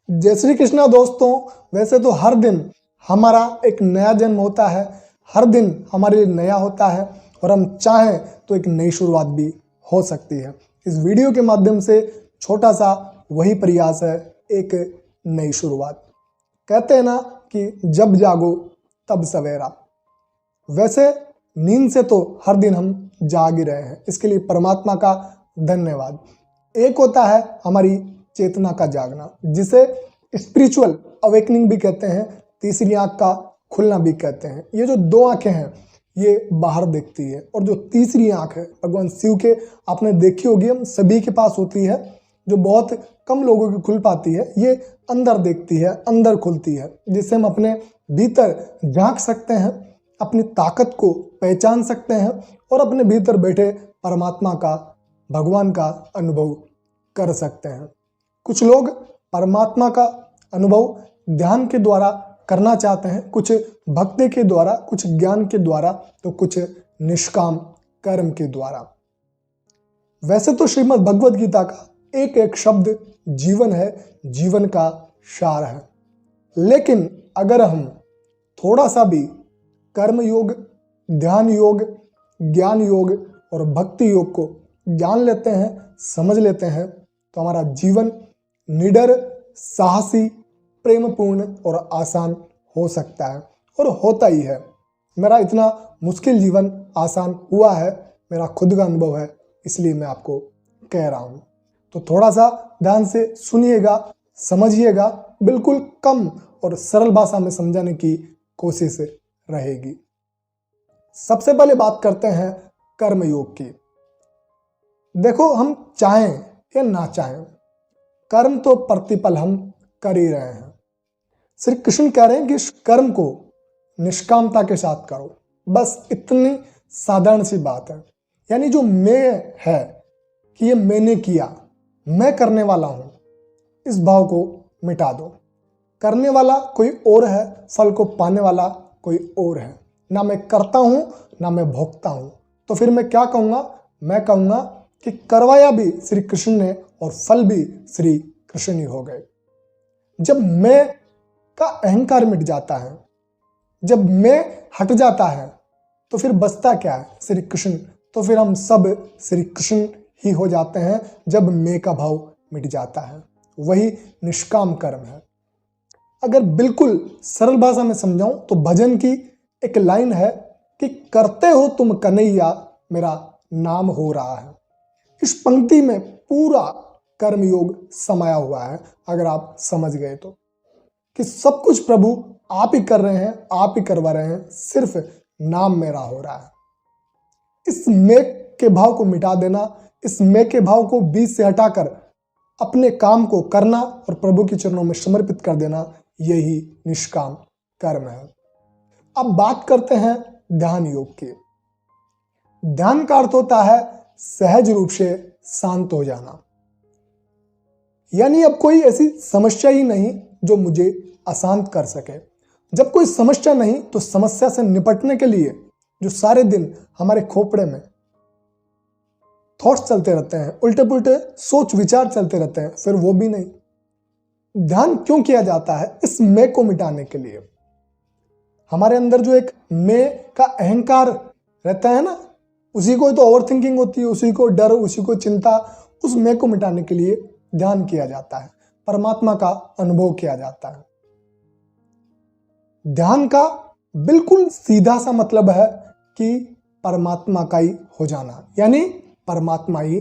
जय श्री कृष्णा दोस्तों। वैसे तो हर दिन हमारा एक नया जन्म होता है, हर दिन हमारे लिए नया होता है और हम चाहें तो एक नई शुरुआत भी हो सकती है। इस वीडियो के माध्यम से छोटा सा वही प्रयास है, एक नई शुरुआत। कहते हैं ना कि जब जागो तब सवेरा। वैसे नींद से तो हर दिन हम जाग ही रहे हैं, इसके लिए परमात्मा का धन्यवाद। एक होता है हमारी चेतना का जागना, जिसे स्पिरिचुअल अवेकनिंग भी कहते हैं, तीसरी आंख का खुलना भी कहते हैं। ये जो दो आंखें हैं ये बाहर देखती है और जो तीसरी आंख है भगवान शिव के आपने देखी होगी, हम सभी के पास होती है, जो बहुत कम लोगों की खुल पाती है। ये अंदर देखती है, अंदर खुलती है, जिससे हम अपने भीतर झांक सकते हैं, अपनी ताकत को पहचान सकते हैं और अपने भीतर बैठे परमात्मा का, भगवान का अनुभव कर सकते हैं। कुछ लोग परमात्मा का अनुभव ध्यान के द्वारा करना चाहते हैं, कुछ भक्ति के द्वारा, कुछ ज्ञान के द्वारा, तो कुछ निष्काम कर्म के द्वारा। वैसे तो श्रीमद् भगवद गीता का एक एक शब्द जीवन है, जीवन का सार है। लेकिन अगर हम थोड़ा सा भी कर्म योग, ध्यान योग, ज्ञान योग और भक्ति योग को जान लेते हैं, समझ लेते हैं, तो हमारा जीवन निडर, साहसी, प्रेमपूर्ण और आसान हो सकता है और होता ही है। मेरा इतना मुश्किल जीवन आसान हुआ है, मेरा खुद का अनुभव है, इसलिए मैं आपको कह रहा हूँ। तो थोड़ा सा ध्यान से सुनिएगा, समझिएगा, बिल्कुल कम और सरल भाषा में समझाने की कोशिश रहेगी। सबसे पहले बात करते हैं कर्म योग की। देखो, हम चाहें या ना चाहें, कर्म तो प्रतिपल हम कर ही रहे हैं। श्री कृष्ण कह रहे हैं कि इस कर्म को निष्कामता के साथ करो, बस इतनी साधारण सी बात है। यानी जो मैं है कि ये मैंने किया, मैं करने वाला हूं, इस भाव को मिटा दो। करने वाला कोई और है, फल को पाने वाला कोई और है। ना मैं करता हूं, ना मैं भोगता हूं। तो फिर मैं क्या कहूंगा? मैं कहूंगा कि करवाया भी श्री कृष्ण ने और फल भी श्री कृष्ण ही हो गए। जब मैं का अहंकार मिट जाता है, जब मैं हट जाता है, तो फिर बचता क्या है? श्री कृष्ण। तो फिर हम सब श्री कृष्ण ही हो जाते हैं जब मैं का भाव मिट जाता है। वही निष्काम कर्म है। अगर बिल्कुल सरल भाषा में समझाऊं तो भजन की एक लाइन है कि करते हो तुम कन्हैया, मेरा नाम हो रहा है। इस पंक्ति में पूरा कर्मयोग समाया हुआ है, अगर आप समझ गए तो, कि सब कुछ प्रभु आप ही कर रहे हैं, आप ही करवा रहे हैं, सिर्फ नाम मेरा हो रहा है। इस मैं के भाव को मिटा देना, इस मैं के भाव को बीच से हटाकर अपने काम को करना और प्रभु के चरणों में समर्पित कर देना, यही निष्काम कर्म है। अब बात करते हैं ध्यान योग की। ध्यान का अर्थ होता है सहज रूप से शांत हो जाना। यानी अब कोई ऐसी समस्या ही नहीं जो मुझे अशांत कर सके। जब कोई समस्या नहीं तो समस्या से निपटने के लिए जो सारे दिन हमारे खोपड़े में थॉट्स चलते रहते हैं, उल्टे पुल्टे सोच विचार चलते रहते हैं, फिर वो भी नहीं। ध्यान क्यों किया जाता है? इस मैं को मिटाने के लिए। हमारे अंदर जो एक मैं का अहंकार रहता है ना, उसी को तो ओवर थिंकिंग होती है, उसी को डर, उसी को चिंता, उस मैं को मिटाने के लिए ध्यान किया जाता है, परमात्मा का अनुभव किया जाता है। ध्यान का बिल्कुल सीधा सा मतलब है कि परमात्मा का ही हो जाना, यानी परमात्मा ही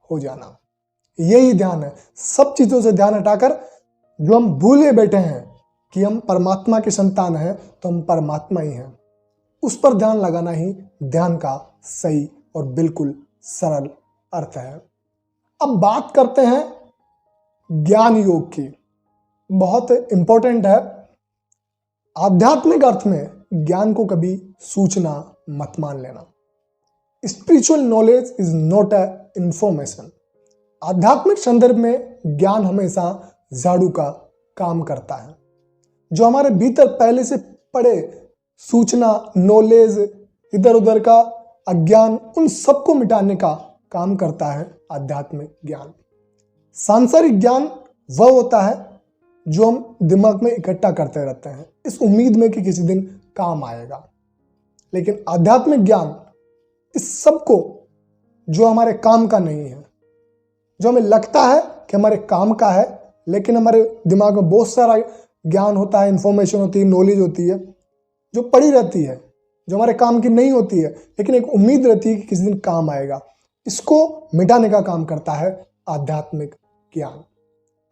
हो जाना। यही ध्यान है। सब चीजों से ध्यान हटाकर जो हम भूले बैठे हैं कि हम परमात्मा के संतान हैं, तो हम परमात्मा ही हैं, उस पर ध्यान लगाना ही ध्यान का सही और बिल्कुल सरल अर्थ है। अब बात करते हैं ज्ञान योग की। बहुत इंपॉर्टेंट है। आध्यात्मिक अर्थ में ज्ञान को कभी सूचना मत मान लेना। Spiritual knowledge is not a information. आध्यात्मिक संदर्भ में ज्ञान हमेशा झाड़ू का काम करता है। जो हमारे भीतर पहले से पड़े सूचना, नॉलेज, इधर उधर का अज्ञान, उन सबको मिटाने का काम करता है आध्यात्मिक ज्ञान। सांसारिक ज्ञान वह होता है जो हम दिमाग में इकट्ठा करते रहते हैं इस उम्मीद में कि किसी दिन काम आएगा। लेकिन आध्यात्मिक ज्ञान इस सब को, जो हमारे काम का नहीं है, जो हमें लगता है कि हमारे काम का है, लेकिन हमारे दिमाग में बहुत सारा ज्ञान होता है, इंफॉर्मेशन होती है, नॉलेज होती है जो पड़ी रहती है, जो हमारे काम की नहीं होती है, लेकिन एक उम्मीद रहती है कि किसी दिन काम आएगा। इसको मिटाने का काम करता है आध्यात्मिक ज्ञान।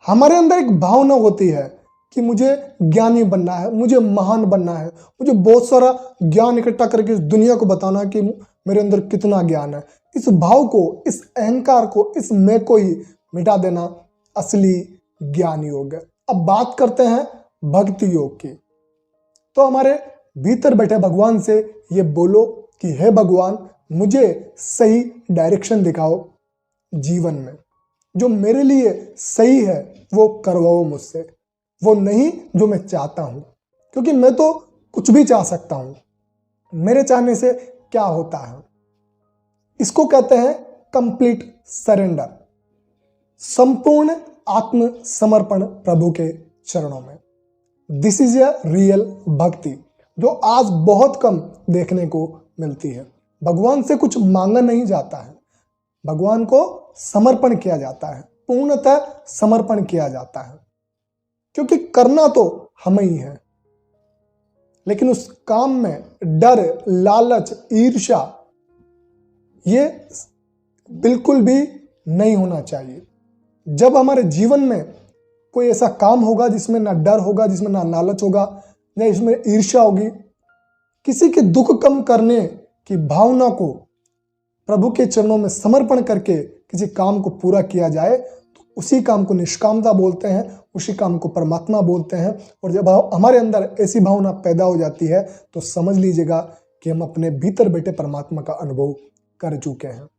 हमारे अंदर एक भावना होती है कि मुझे ज्ञानी बनना है, मुझे महान बनना है, मुझे बहुत सारा ज्ञान इकट्ठा करके इस दुनिया को बताना है कि मेरे अंदर कितना ज्ञान है। इस भाव को, इस अहंकार को, इस मैं को ही मिटा देना असली ज्ञान योग है। अब बात करते हैं भक्ति योग की। तो हमारे भीतर बैठे भगवान से ये बोलो कि हे भगवान, मुझे सही डायरेक्शन दिखाओ जीवन में, जो मेरे लिए सही है वो करवाओ मुझसे, वो नहीं जो मैं चाहता हूं, क्योंकि मैं तो कुछ भी चाह सकता हूं। मेरे चाहने से क्या होता है? इसको कहते हैं कंप्लीट सरेंडर, संपूर्ण आत्मसमर्पण प्रभु के चरणों में। दिस इज अ रियल भक्ति, जो आज बहुत कम देखने को मिलती है। भगवान से कुछ मांगा नहीं जाता है, भगवान को समर्पण किया जाता है, पूर्णतः समर्पण किया जाता है, क्योंकि करना तो हमें ही है। लेकिन उस काम में डर, लालच, ईर्ष्या ये बिल्कुल भी नहीं होना चाहिए। जब हमारे जीवन में कोई ऐसा काम होगा जिसमें ना डर होगा, जिसमें ना लालच होगा, ना इसमें ईर्ष्या होगी, किसी के दुख कम करने की भावना को प्रभु के चरणों में समर्पण करके किसी काम को पूरा किया जाए, तो उसी काम को निष्कामता बोलते हैं, उसी काम को परमात्मा बोलते हैं। और जब हमारे अंदर ऐसी भावना पैदा हो जाती है तो समझ लीजिएगा कि हम अपने भीतर बैठे परमात्मा का अनुभव कर चुके हैं।